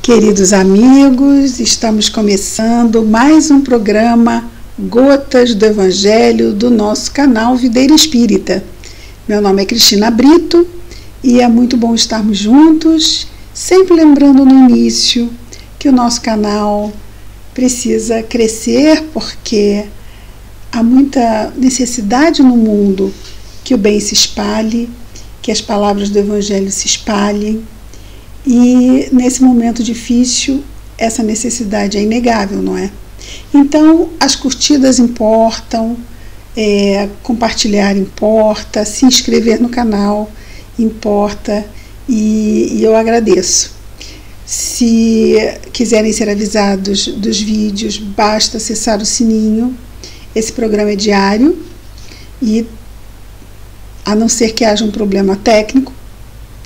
Queridos amigos, estamos começando mais um programa Gotas do Evangelho do nosso canal Videira Espírita. Meu nome é Cristina Brito e é muito bom estarmos juntos, sempre lembrando no início que o nosso canal precisa crescer porque há muita necessidade no mundo que o bem se espalhe, que as palavras do Evangelho se espalhem. E nesse momento difícil, essa necessidade é inegável, não é? Então, as curtidas importam, compartilhar importa, se inscrever no canal importa, e eu agradeço. Se quiserem ser avisados dos vídeos, basta acessar o sininho. Esse programa é diário e, a não ser que haja um problema técnico,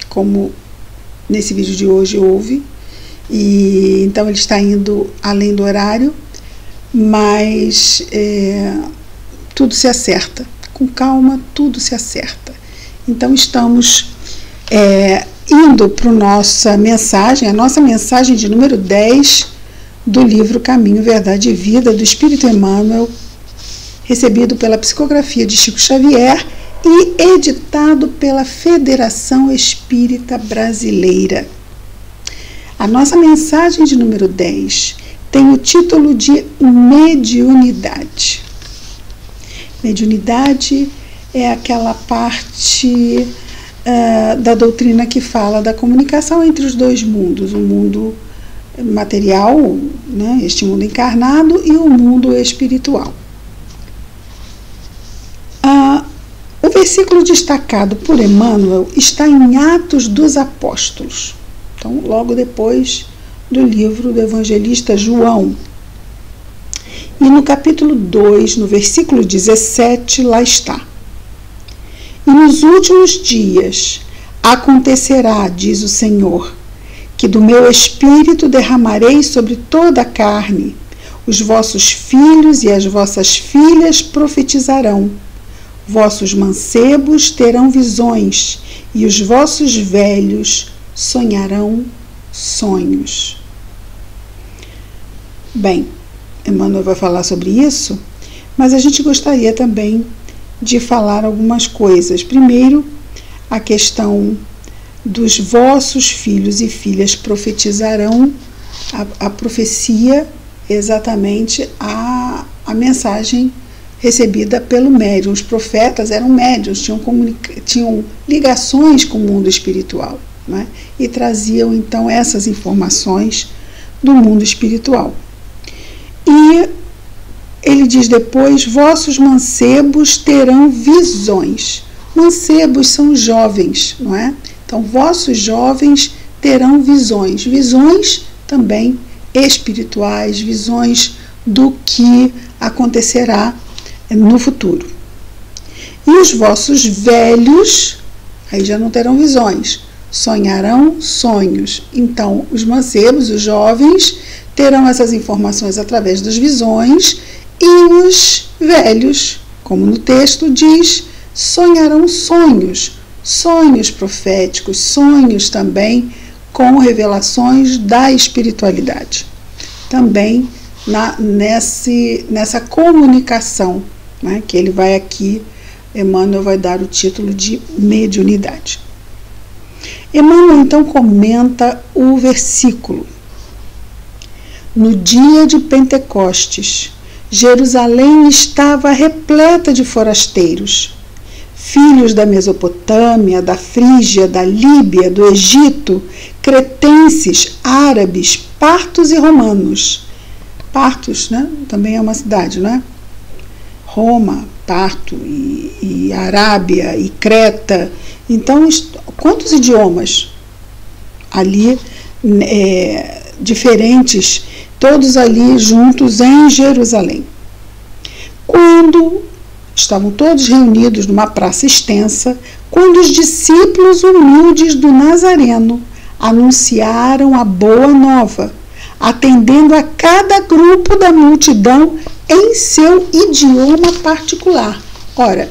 como nesse vídeo de hoje houve, e então ele está indo além do horário, mas tudo se acerta, com calma tudo se acerta. Então estamos indo para a nossa mensagem de número 10 do livro Caminho, Verdade e Vida, do Espírito Emmanuel, recebido pela psicografia de Chico Xavier e editado pela Federação Espírita Brasileira. A nossa mensagem de número 10 tem o título de Mediunidade. Mediunidade é aquela parte da doutrina que fala da comunicação entre os dois mundos, o mundo material, né, este mundo encarnado, e o mundo espiritual. O versículo destacado por Emmanuel está em Atos dos Apóstolos, então logo depois do livro do evangelista João. E no capítulo 2, no versículo 17, lá está: E nos últimos dias acontecerá, diz o Senhor, que do meu Espírito derramarei sobre toda a carne. Os vossos filhos e as vossas filhas profetizarão. Vossos mancebos terão visões, e os vossos velhos sonharão sonhos. Bem, Emmanuel vai falar sobre isso, mas a gente gostaria também de falar algumas coisas. Primeiro, a questão dos vossos filhos e filhas profetizarão, a profecia, exatamente a mensagem recebida pelo médium. Os profetas eram médiuns, tinham ligações com o mundo espiritual, né? E traziam então essas informações do mundo espiritual. E ele diz depois: vossos mancebos terão visões. Mancebos são jovens, não é? Então, vossos jovens terão visões. Visões também espirituais, visões do que acontecerá no futuro. E os vossos velhos, aí já não terão visões, sonharão sonhos. Então, os mancebos, os jovens, terão essas informações através das visões, e os velhos, como no texto diz, sonharão sonhos, sonhos proféticos, sonhos também com revelações da espiritualidade. Também nessa comunicação, né, que ele vai aqui, Emmanuel vai dar o título de mediunidade. Emmanuel então comenta o versículo. No dia de Pentecostes, Jerusalém estava repleta de forasteiros, filhos da Mesopotâmia, da Frígia, da Líbia, do Egito, cretenses, árabes, partos e romanos. Partos, né? Também é uma cidade, não é? Roma, Parto, e Arábia, e Creta. Então, quantos idiomas ali diferentes, todos ali juntos em Jerusalém. Quando estavam todos reunidos numa praça extensa, quando os discípulos humildes do Nazareno anunciaram a boa nova, atendendo a cada grupo da multidão em seu idioma particular. Ora,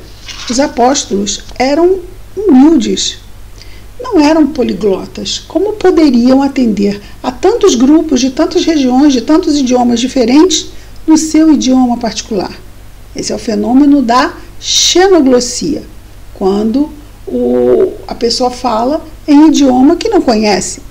os apóstolos eram humildes. não eram poliglotas. Como poderiam atender a tantos grupos, de tantas regiões, de tantos idiomas diferentes, no seu idioma particular? Esse é o fenômeno da xenoglossia, quando a pessoa fala em idioma que não conhece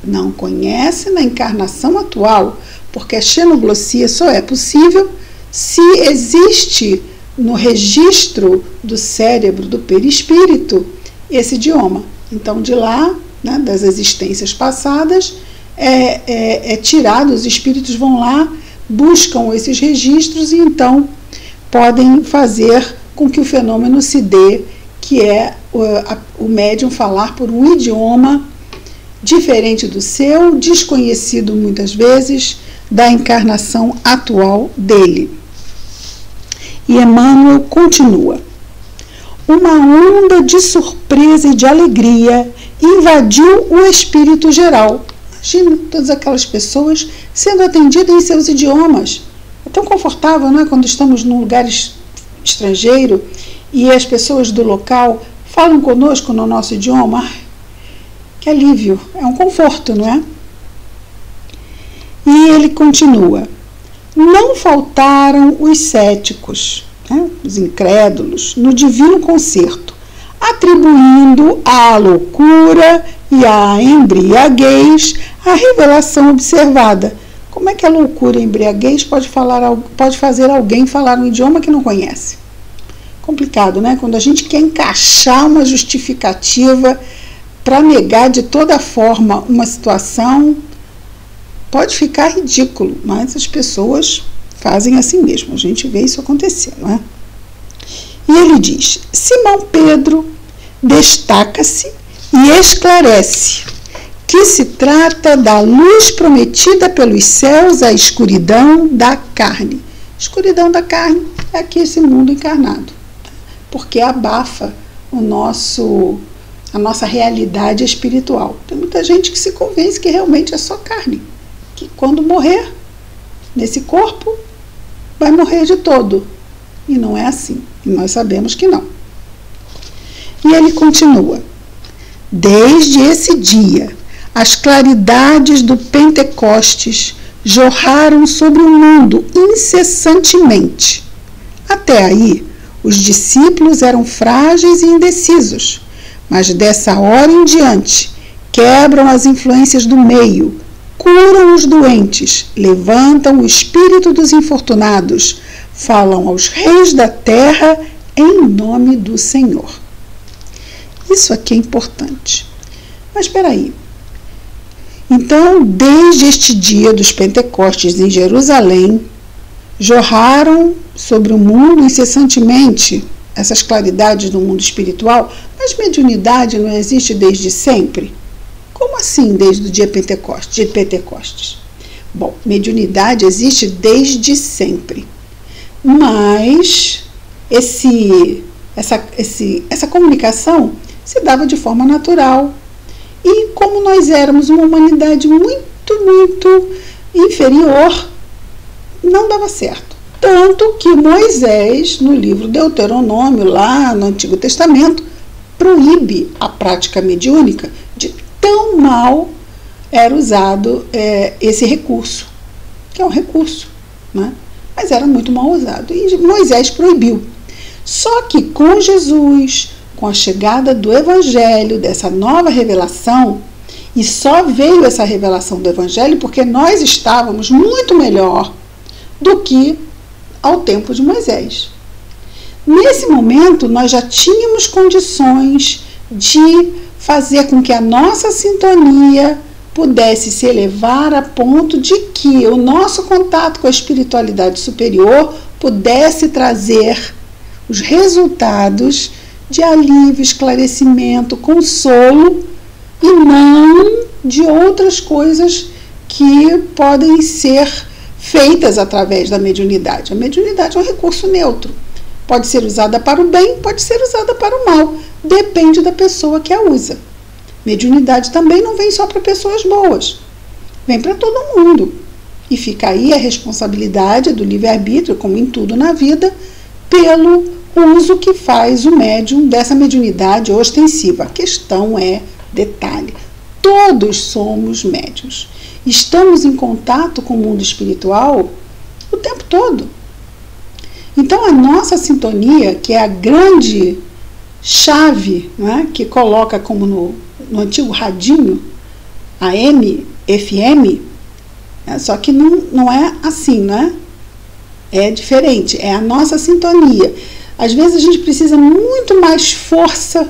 na encarnação atual, porque a xenoglossia só é possível se existe no registro do cérebro, do perispírito, esse idioma. Então, de lá, né, das existências passadas, é tirado, os espíritos vão lá, buscam esses registros e então podem fazer com que o fenômeno se dê, que é o médium falar por um idioma diferente do seu, desconhecido muitas vezes da encarnação atual dele. E Emmanuel continua: uma onda de surpresa e de alegria invadiu o espírito geral. Imagina todas aquelas pessoas sendo atendidas em seus idiomas. É tão confortável, não é? Quando estamos num lugar estrangeiro e as pessoas do local falam conosco no nosso idioma. Ai, que alívio, é um conforto, não é? E ele continua: não faltaram os céticos, né, os incrédulos, no divino concerto, atribuindo à loucura e à embriaguez a revelação observada. Como é que a loucura e a embriaguez pode fazer alguém falar um idioma que não conhece? Complicado, né? Quando a gente quer encaixar uma justificativa para negar de toda forma uma situação, pode ficar ridículo, mas as pessoas fazem assim mesmo. A gente vê isso acontecer, não é? E ele diz: Simão Pedro destaca-se e esclarece que se trata da luz prometida pelos céus à escuridão da carne. Escuridão da carne é aqui esse mundo encarnado, porque abafa a nossa realidade espiritual. Tem muita gente que se convence que realmente é só carne, que quando morrer nesse corpo, vai morrer de todo. E não é assim. E nós sabemos que não. E ele continua: desde esse dia, as claridades do Pentecostes jorraram sobre o mundo incessantemente. Até aí, os discípulos eram frágeis e indecisos, mas dessa hora em diante, quebram as influências do meio, curam os doentes, levantam o espírito dos infortunados, falam aos reis da terra em nome do Senhor. Isso aqui é importante. Mas espera aí. Então, desde este dia dos Pentecostes em Jerusalém, jorraram sobre o mundo incessantemente essas claridades do mundo espiritual, mas mediunidade não existe desde sempre? Como assim desde o dia de Pentecostes? Bom, mediunidade existe desde sempre, mas essa comunicação se dava de forma natural. E como nós éramos uma humanidade muito inferior, não dava certo. Tanto que Moisés, no livro Deuteronômio, lá no Antigo Testamento, proíbe a prática mediúnica, de tão mal era usado esse recurso, que é um recurso, né? Mas era muito mal usado. E Moisés proibiu. Só que com Jesus, com a chegada do Evangelho, dessa nova revelação, e só veio essa revelação do Evangelho porque nós estávamos muito melhor do que ao tempo de Moisés. Nesse momento, nós já tínhamos condições de fazer com que a nossa sintonia pudesse se elevar a ponto de que o nosso contato com a espiritualidade superior pudesse trazer os resultados de alívio, esclarecimento, consolo, e não de outras coisas que podem ser feitas através da mediunidade. A mediunidade é um recurso neutro. Pode ser usada para o bem, pode ser usada para o mal. Depende da pessoa que a usa. Mediunidade também não vem só para pessoas boas. Vem para todo mundo. E fica aí a responsabilidade do livre-arbítrio, como em tudo na vida, pelo uso que faz o médium dessa mediunidade ostensiva. A questão é Detalhe, todos somos médiuns. Estamos em contato com o mundo espiritual o tempo todo. Então a nossa sintonia, que é a grande chave, né, que coloca como no antigo radinho, AM, FM, só que não é assim, né? É diferente, é a nossa sintonia. Às vezes a gente precisa muito mais força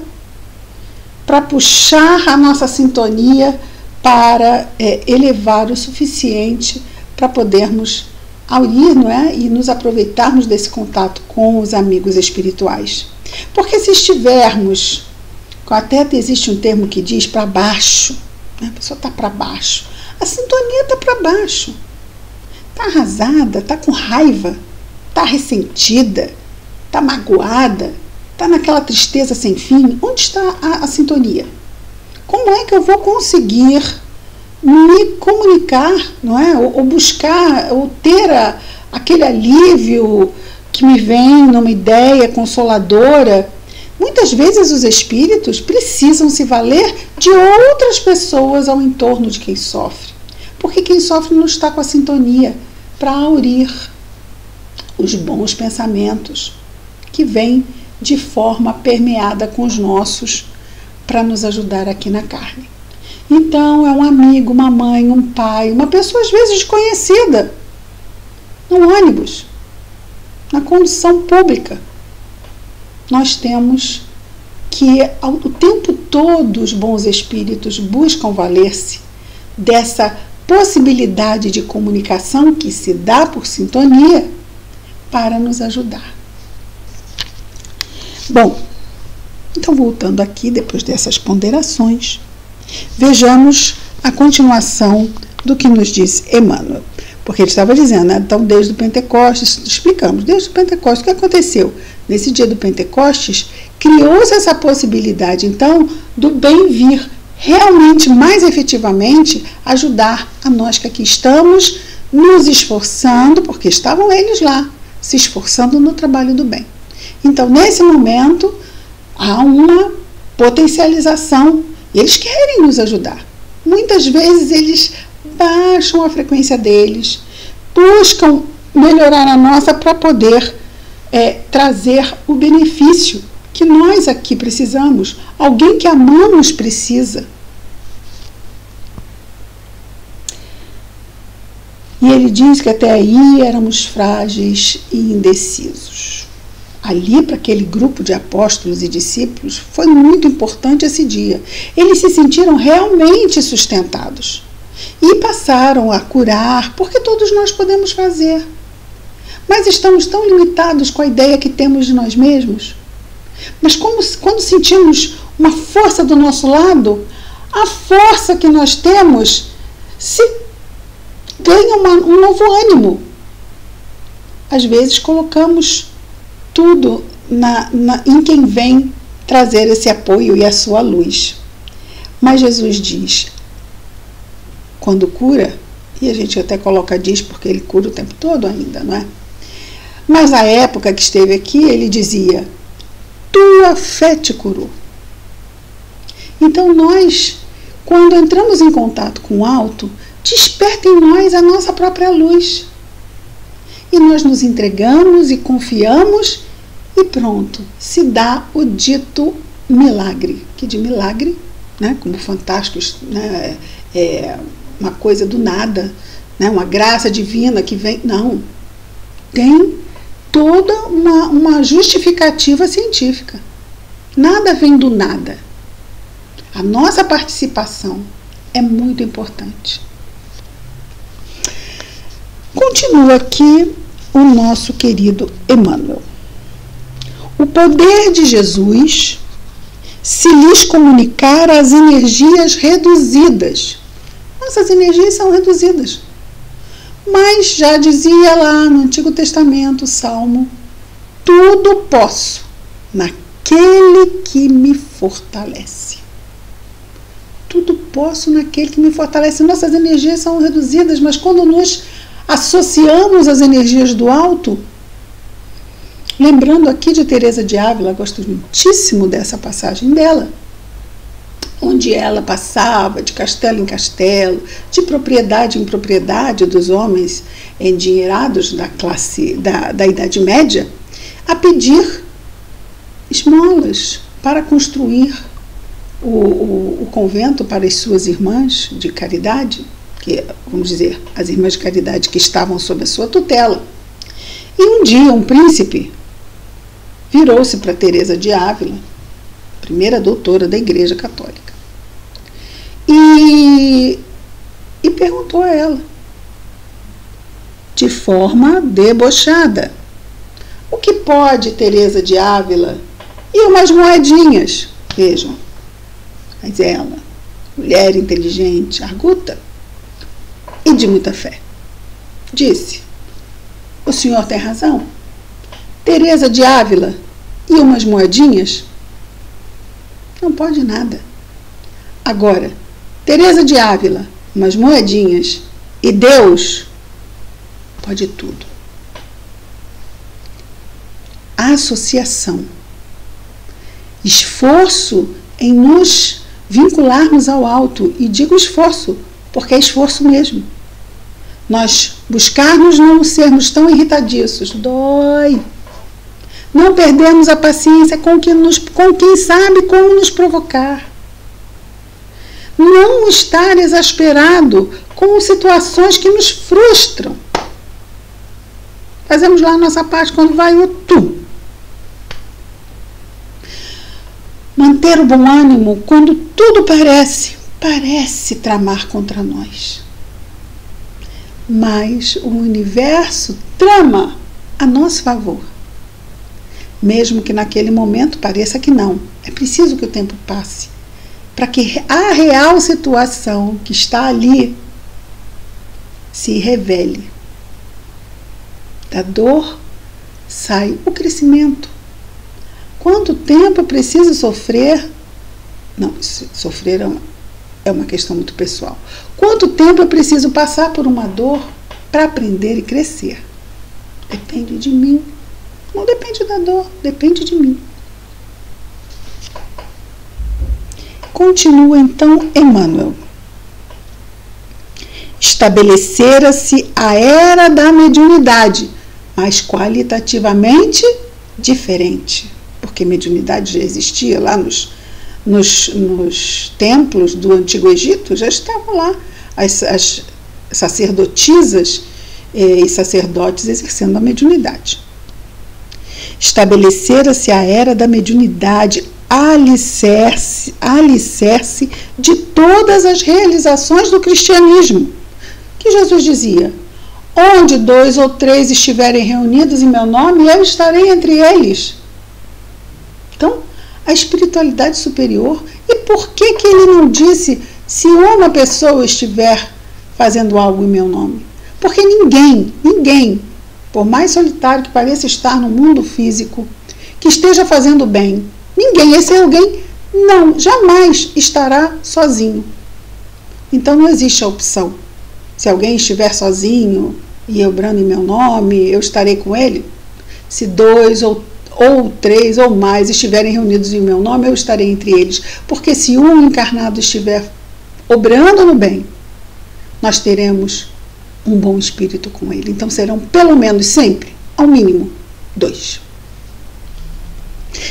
para puxar a nossa sintonia para elevar o suficiente para podermos aurir, não é? E nos aproveitarmos desse contato com os amigos espirituais. Porque se estivermos, até existe um termo que diz para baixo, né? A pessoa está para baixo, a sintonia está para baixo, está arrasada, está com raiva, está ressentida, está magoada, está naquela tristeza sem fim. Onde está a sintonia? Como é que eu vou conseguir me comunicar, não é? Ou buscar, ou ter aquele alívio que me vem numa ideia consoladora? Muitas vezes os espíritos precisam se valer de outras pessoas ao entorno de quem sofre, porque quem sofre não está com a sintonia para aurir os bons pensamentos que vêm de forma permeada com os nossos para nos ajudar aqui na carne. Então é um amigo, uma mãe, um pai, uma pessoa às vezes desconhecida, no ônibus, na condução pública. Nós temos que, o tempo todo, os bons espíritos buscam valer-se dessa possibilidade de comunicação que se dá por sintonia para nos ajudar. Bom, então voltando aqui, depois dessas ponderações, vejamos a continuação do que nos diz Emmanuel. Porque ele estava dizendo, né? Então desde o Pentecostes, explicamos, desde o Pentecostes, o que aconteceu? Nesse dia do Pentecostes, criou-se essa possibilidade, então, do bem vir realmente, mais efetivamente, ajudar a nós que aqui estamos, nos esforçando, porque estavam eles lá, se esforçando no trabalho do bem. Então, nesse momento, há uma potencialização, e eles querem nos ajudar. Muitas vezes eles baixam a frequência deles, buscam melhorar a nossa para poder trazer o benefício que nós aqui precisamos. Alguém que amamos precisa. E ele diz que até aí éramos frágeis e indecisos. Ali, para aquele grupo de apóstolos e discípulos, foi muito importante esse dia. Eles se sentiram realmente sustentados e passaram a curar, porque todos nós podemos fazer. Mas estamos tão limitados com a ideia que temos de nós mesmos. Mas quando sentimos uma força do nosso lado, a força que nós temos se ganha um novo ânimo. Às vezes colocamos tudo em quem vem trazer esse apoio e a sua luz. Mas Jesus diz, quando cura, e a gente até coloca diz porque ele cura o tempo todo ainda, não é? Mas na época que esteve aqui, ele dizia, tua fé te curou. Então nós, quando entramos em contato com o alto, desperta em nós a nossa própria luz. E nós nos entregamos e confiamos e pronto, se dá o dito milagre. Que de milagre, né, como fantástico, né, é uma coisa do nada, né, uma graça divina que vem. Não, tem toda uma justificativa científica. Nada vem do nada. A nossa participação é muito importante. Continua aqui o nosso querido Emmanuel. O poder de Jesus se lhes comunicar as energias reduzidas. Nossas energias são reduzidas. Mas já dizia lá no Antigo Testamento, Salmo, tudo posso naquele que me fortalece. Tudo posso naquele que me fortalece. Nossas energias são reduzidas, mas quando nos associamos às energias do alto, lembrando aqui de Teresa de Ávila, gosto muitíssimo dessa passagem dela, onde ela passava de castelo em castelo, de propriedade em propriedade dos homens endinheirados da classe da Idade Média, a pedir esmolas para construir o convento para as suas irmãs de caridade, que, vamos dizer, as irmãs de caridade que estavam sob a sua tutela. E um dia um príncipe virou-se para Teresa de Ávila, primeira doutora da Igreja Católica, e perguntou a ela, de forma debochada: o que pode Teresa de Ávila e umas moedinhas? Vejam, mas ela, mulher inteligente, arguta e de muita fé, disse: o senhor tem razão. Teresa de Ávila e umas moedinhas não pode nada. Agora, Teresa de Ávila, umas moedinhas e Deus pode tudo. Associação, esforço em nos vincularmos ao alto, e digo esforço porque é esforço mesmo. Nós buscarmos não sermos tão irritadiços, dói. Não perdermos a paciência com quem sabe como nos provocar. Não estar exasperado com situações que nos frustram. Fazemos lá a nossa parte quando vai o tu. Manter o bom ânimo quando tudo parece tramar contra nós. Mas o universo trama a nosso favor. Mesmo que naquele momento pareça que não. É preciso que o tempo passe para que a real situação que está ali se revele. Da dor sai o crescimento. Quanto tempo é preciso sofrer? Não, sofrer é uma questão muito pessoal. Quanto tempo é preciso passar por uma dor para aprender e crescer? Depende de mim. Não depende da dor, depende de mim. Continua então Emmanuel. Estabelecera-se a era da mediunidade, mas qualitativamente diferente, porque mediunidade já existia lá nos templos do Antigo Egito, já estavam lá as sacerdotisas e sacerdotes exercendo a mediunidade. Estabelecera-se a era da mediunidade, alicerce de todas as realizações do cristianismo, que Jesus dizia: onde 2 ou 3 estiverem reunidos em meu nome, eu estarei entre eles. Então, a espiritualidade superior. E por que ele não disse: se uma pessoa estiver fazendo algo em meu nome? Porque ninguém, por mais solitário que pareça estar no mundo físico, que esteja fazendo bem, esse alguém jamais estará sozinho. Então não existe a opção. Se alguém estiver sozinho e obrando em meu nome, eu estarei com ele. Se 2 ou 3 ou mais estiverem reunidos em meu nome, eu estarei entre eles. Porque se um encarnado estiver obrando no bem, nós teremos um bom espírito com ele. Então serão pelo menos sempre, ao mínimo, 2.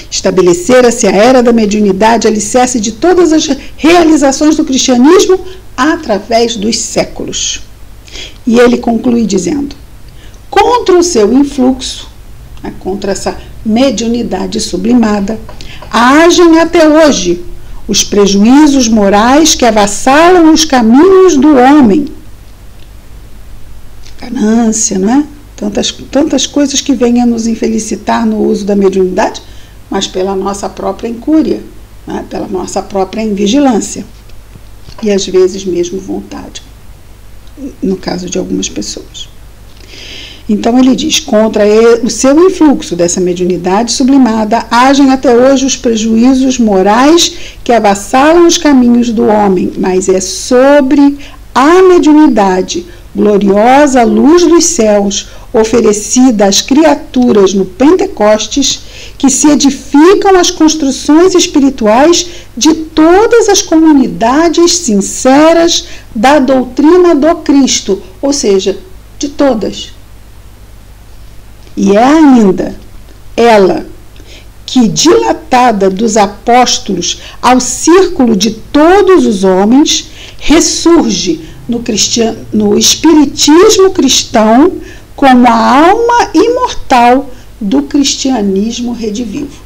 Estabelecera-se a era da mediunidade, alicerce de todas as realizações do cristianismo através dos séculos. E ele conclui dizendo: contra o seu influxo, contra essa mediunidade sublimada, agem até hoje os prejuízos morais que avassalam os caminhos do homem. Ganância, não é? Tantas coisas que vêm a nos infelicitar no uso da mediunidade, mas pela nossa própria incúria, né? Pela nossa própria invigilância. E às vezes mesmo vontade, no caso de algumas pessoas. Então ele diz: contra o seu influxo dessa mediunidade sublimada, agem até hoje os prejuízos morais que avassalam os caminhos do homem, mas é sobre a mediunidade gloriosa luz dos céus, oferecida às criaturas no Pentecostes, que se edificam as construções espirituais de todas as comunidades sinceras da doutrina do Cristo, ou seja, de todas. E é ainda ela que, dilatada dos apóstolos ao círculo de todos os homens, ressurge no espiritismo cristão como a alma imortal do cristianismo redivivo.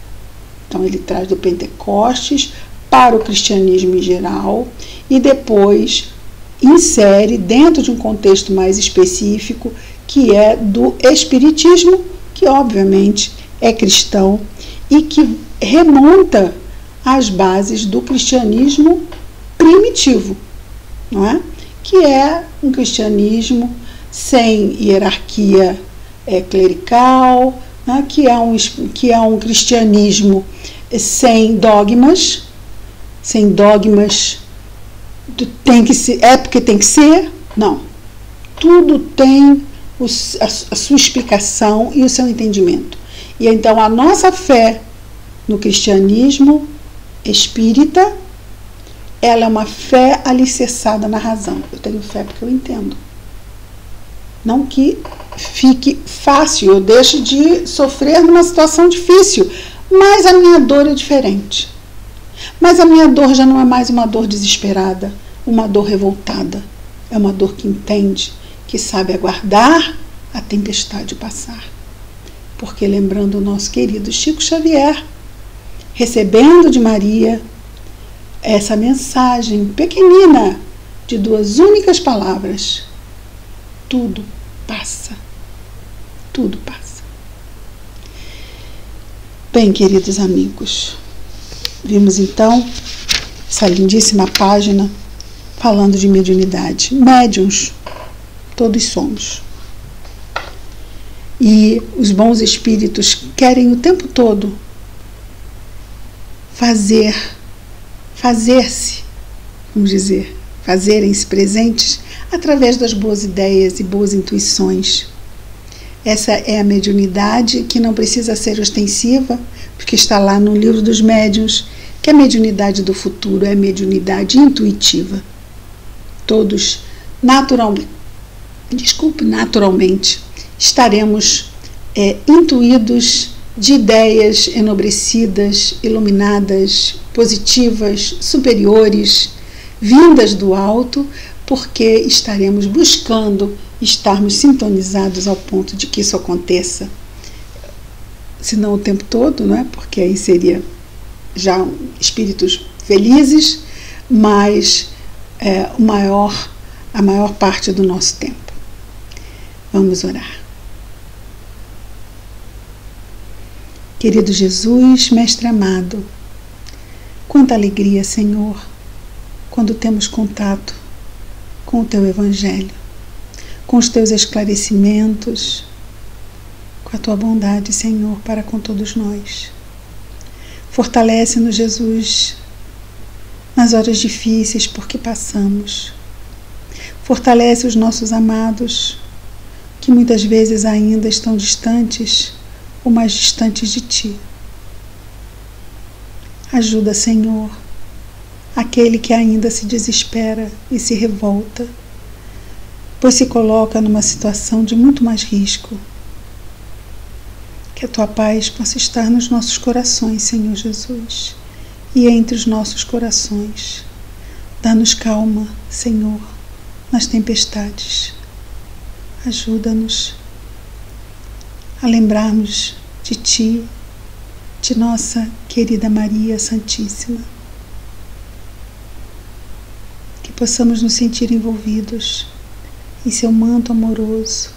Então ele traz do Pentecostes para o cristianismo em geral e depois insere dentro de um contexto mais específico, que é do espiritismo, que obviamente é cristão e que remonta às bases do cristianismo primitivo, não é? Que é um cristianismo sem hierarquia clerical, né? que é um cristianismo sem dogmas tem que ser, é porque tem que ser, não. Tudo tem a sua explicação e o seu entendimento. E então a nossa fé no cristianismo espírita, ela é uma fé alicerçada na razão. Eu tenho fé porque eu entendo. Não que fique fácil, eu deixe de sofrer numa situação difícil, mas a minha dor é diferente. Mas a minha dor já não é mais uma dor desesperada, uma dor revoltada. É uma dor que entende, que sabe aguardar a tempestade passar. Porque, lembrando o nosso querido Chico Xavier, recebendo de Maria essa mensagem pequenina de duas únicas palavras: tudo passa. Tudo passa. Bem, queridos amigos, vimos então essa lindíssima página falando de mediunidade. Médiuns, todos somos. E os bons espíritos querem o tempo todo fazer-se, vamos dizer, fazerem-se presentes através das boas ideias e boas intuições. Essa é a mediunidade que não precisa ser ostensiva, porque está lá no livro dos médiuns, que a mediunidade do futuro é a mediunidade intuitiva. Todos naturalmente estaremos intuídos de ideias enobrecidas, iluminadas, positivas, superiores, vindas do alto, porque estaremos buscando estarmos sintonizados ao ponto de que isso aconteça, se não o tempo todo, não é? Porque aí seria já espíritos felizes, mas a maior parte do nosso tempo. Vamos orar. Querido Jesus, Mestre amado, quanta alegria, Senhor, quando temos contato com o Teu Evangelho, com os Teus esclarecimentos, com a Tua bondade, Senhor, para com todos nós. Fortalece-nos, Jesus, nas horas difíceis por que passamos. Fortalece os nossos amados, que muitas vezes ainda estão distantes ou mais distantes de Ti. Ajuda, Senhor, aquele que ainda se desespera e se revolta, pois se coloca numa situação de muito mais risco. Que a Tua paz possa estar nos nossos corações, Senhor Jesus, e entre os nossos corações. Dá-nos calma, Senhor, nas tempestades. Ajuda-nos a lembrarmos de Ti, de nossa querida Maria Santíssima. Que possamos nos sentir envolvidos em Seu manto amoroso,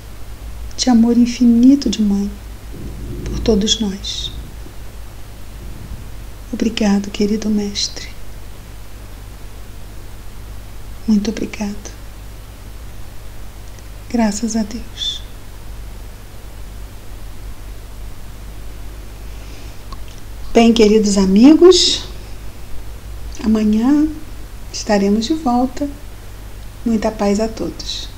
de amor infinito de Mãe, por todos nós. Obrigado, querido Mestre. Muito obrigado. Graças a Deus. Bem, queridos amigos, amanhã estaremos de volta. Muita paz a todos.